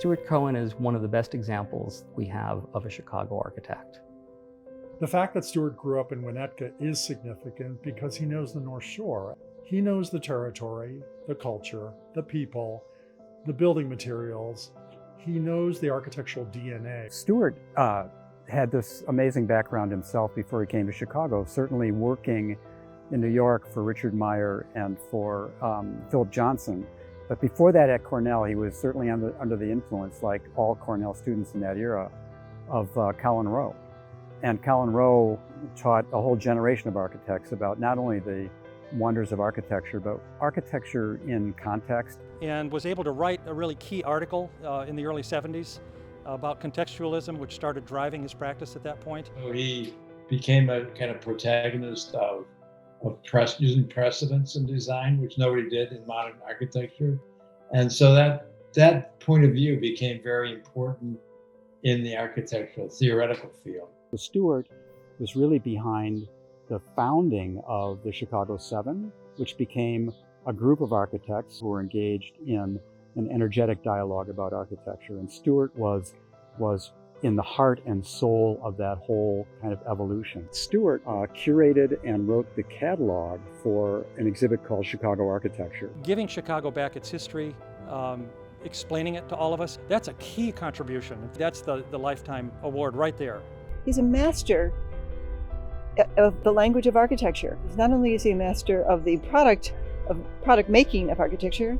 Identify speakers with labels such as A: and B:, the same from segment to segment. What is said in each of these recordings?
A: Stuart Cohen is one of the best examples we have of a Chicago architect.
B: The fact that Stuart grew up in Winnetka is significant because he knows the North Shore. He knows the territory, the culture, the people, the building materials. He knows the architectural DNA.
C: Stuart had this amazing background himself before he came to Chicago, certainly working in New York for Richard Meyer and for Philip Johnson. But before that at Cornell, he was certainly under the influence, like all Cornell students in that era, of Colin Rowe. And Colin Rowe taught a whole generation of architects about not only the wonders of architecture, but architecture in context.
D: And was able to write a really key article in the early 70s about contextualism, which started driving his practice at that point.
E: He became a kind of protagonist of using precedents in design, which nobody did in modern architecture. And so that point of view became very important in the architectural theoretical field.
C: Stuart was really behind the founding of the Chicago Seven, which became a group of architects who were engaged in an energetic dialogue about architecture. And Stuart was in the heart and soul of that whole kind of evolution. Stuart curated and wrote the catalog for an exhibit called Chicago Architecture.
D: Giving Chicago back its history, explaining it to all of us, that's a key contribution. That's the Lifetime Award right there.
F: He's a master of the language of architecture. Not only is he a master of the product making of architecture,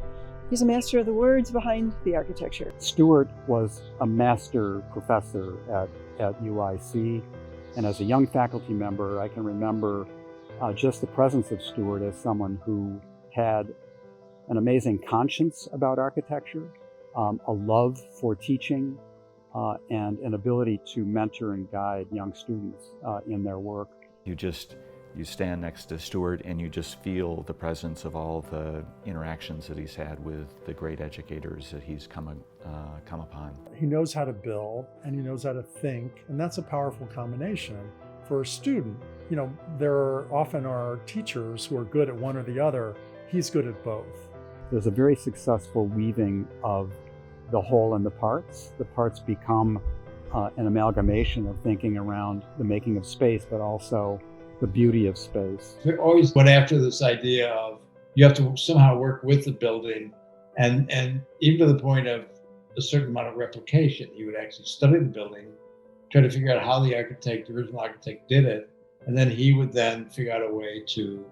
F: he's a master of the words behind the architecture.
C: Stuart was a master professor at UIC, and as a young faculty member, I can remember just the presence of Stuart as someone who had an amazing conscience about architecture, a love for teaching, and an ability to mentor and guide young students in their work.
G: You stand next to Stuart and you just feel the presence of all the interactions that he's had with the great educators that he's come upon.
B: He knows how to build and he knows how to think, and that's a powerful combination for a student. You know, there often are teachers who are good at one or the other. He's good at both.
C: There's a very successful weaving of the whole and the parts. The parts become an amalgamation of thinking around the making of space, but also the beauty of space.
E: We always went after this idea of you have to somehow work with the building, and even to the point of a certain amount of replication. He would actually study the building, try to figure out how the original architect did it, and then he would then figure out a way to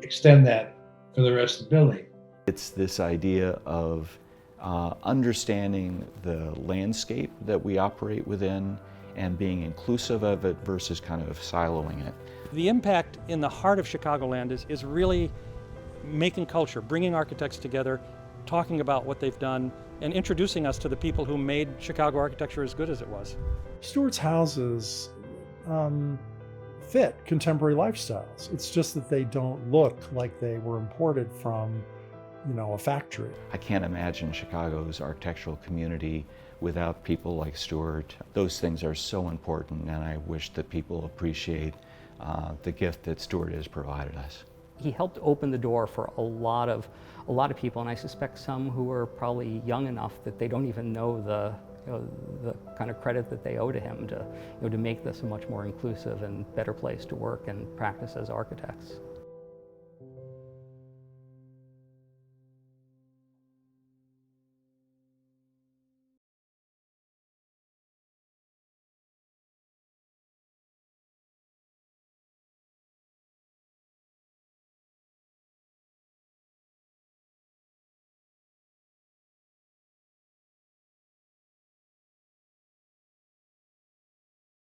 E: extend that for the rest of the building.
G: It's this idea of understanding the landscape that we operate within and being inclusive of it versus kind of siloing it.
D: The impact in the heart of Chicagoland is really making culture, bringing architects together, talking about what they've done, and introducing us to the people who made Chicago architecture as good as it was.
B: Stuart's houses fit contemporary lifestyles. It's just that they don't look like they were imported from, a factory.
G: I can't imagine Chicago's architectural community without people like Stuart. Those things are so important, and I wish that people appreciate the gift that Stuart has provided us.
A: He helped open the door for a lot of people, and I suspect some who are probably young enough that they don't even know the kind of credit that they owe to him to make this a much more inclusive and better place to work and practice as architects.